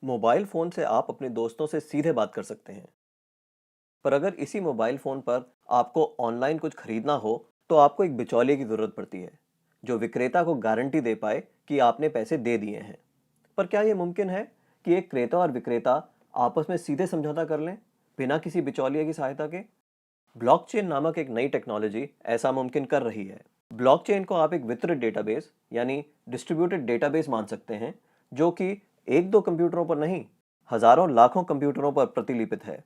Mobile phone से आप अपने दोस्तों से सीधे बात कर सकते हैं, पर अगर इसी मोबाइल फ़ोन पर आपको ऑनलाइन कुछ खरीदना हो, तो आपको एक बिचौलिए की ज़रूरत पड़ती है, जो विक्रेता को गारंटी दे पाए कि आपने पैसे दे दिए हैं। पर क्या ये मुमकिन है कि एक क्रेता और विक्रेता आपस में सीधे समझौता कर लें, बिना किसी बिचौलिए की सहायता के? ब्लॉकचेन नामक एक नई टेक्नोलॉजी ऐसा मुमकिन कर रही है। ब्लॉकचेन को आप एक वितरित डेटाबेस यानी डिस्ट्रीब्यूटेड डेटाबेस मान सकते हैं, जो कि एक दो कंप्यूटरों पर नहीं, हजारों लाखों कंप्यूटरों पर प्रतिलिपित है।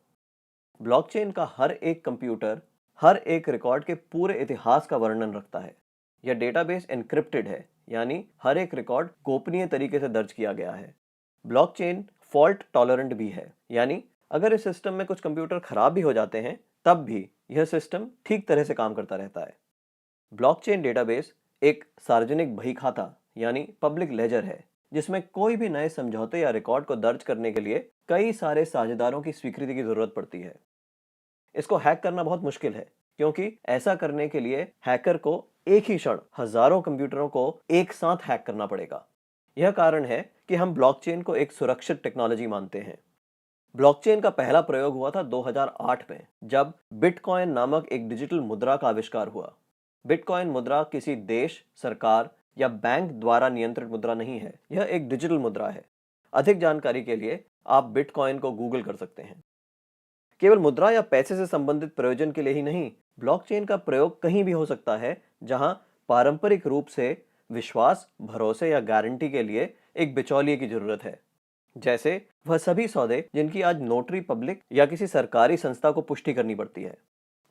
ब्लॉकचेन का हर एक कंप्यूटर हर एक रिकॉर्ड के पूरे इतिहास का वर्णन रखता है। यह डेटाबेस एन्क्रिप्टेड है, यानी हर एक रिकॉर्ड गोपनीय तरीके से दर्ज किया गया है। ब्लॉकचेन फॉल्ट टॉलरेंट भी है, यानी अगर इस सिस्टम में कुछ कंप्यूटर खराब भी हो जाते हैं, तब भी यह सिस्टम ठीक तरह से काम करता रहता है। ब्लॉकचेन डेटाबेस एक सार्वजनिक बही खाता यानी पब्लिक लेजर है, जिसमें कोई भी नए समझौते या रिकॉर्ड को दर्ज करने के लिए कई सारे साझेदारों की स्वीकृति की जरूरत पड़ती है। इसको हैक करना बहुत मुश्किल है, क्योंकि ऐसा करने के लिए हैकर को एक ही क्षण हजारों कंप्यूटरों को एक साथ हैक करना पड़ेगा। यह कारण है कि हम ब्लॉकचेन को एक सुरक्षित टेक्नोलॉजी मानते हैं। ब्लॉकचेन का पहला प्रयोग हुआ था 2008 में, जब बिटकॉइन नामक एक डिजिटल मुद्रा का आविष्कार हुआ। बिटकॉइन मुद्रा किसी देश, सरकार या बैंक द्वारा नियंत्रित मुद्रा नहीं है, यह एक डिजिटल मुद्रा है। अधिक जानकारी के लिए आप बिटकॉइन को गूगल कर सकते हैं। केवल मुद्रा या पैसे से संबंधित प्रयोजन के लिए ही नहीं, ब्लॉकचेन का प्रयोग कहीं भी हो सकता है जहां पारंपरिक रूप से विश्वास, भरोसे या गारंटी के लिए एक बिचौलिए की जरूरत है। जैसे वह सभी सौदे जिनकी आज नोटरी पब्लिक या किसी सरकारी संस्था को पुष्टि करनी पड़ती है।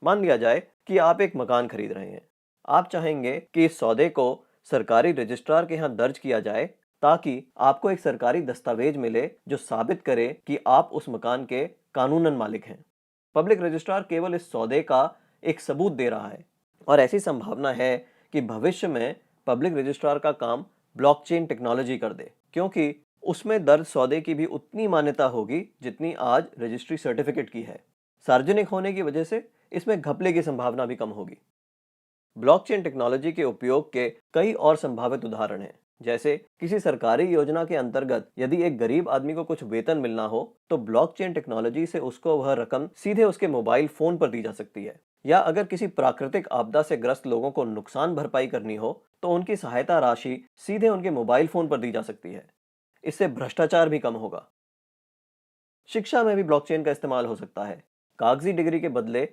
मान लिया जाए कि आप एक मकान खरीद रहे हैं। आप चाहेंगे कि इस सौदे को सरकारी रजिस्ट्रार के यहाँ दर्ज किया जाए, ताकि आपको एक सरकारी दस्तावेज मिले जो साबित करे कि आप उस मकान के कानूनन मालिक हैं। पब्लिक रजिस्ट्रार केवल इस सौदे का एक सबूत दे रहा है, और ऐसी संभावना है कि भविष्य में पब्लिक रजिस्ट्रार का काम ब्लॉकचेन टेक्नोलॉजी कर दे, क्योंकि उसमें दर्ज सौदे की भी उतनी मान्यता होगी जितनी आज रजिस्ट्री सर्टिफिकेट की है। सार्वजनिक होने की वजह से इसमें घपले की संभावना भी कम होगी। ब्लॉकचेन टेक्नोलॉजी के उपयोग के कई और संभावित उदाहरण हैं। जैसे किसी सरकारी योजना के अंतर्गत यदि एक गरीब आदमी को कुछ वेतन मिलना हो, तो ब्लॉकचेन टेक्नोलॉजी से उसको वह रकम सीधे उसके मोबाइल फोन पर दी जा सकती है। या अगर किसी प्राकृतिक आपदा से ग्रस्त लोगों को नुकसान भरपाई करनी हो, तो उनकी सहायता राशि सीधे उनके मोबाइल फोन पर दी जा सकती है। इससे भ्रष्टाचार भी कम होगा। शिक्षा में भी ब्लॉकचेन का इस्तेमाल हो सकता है। कागजी डिग्री के बदले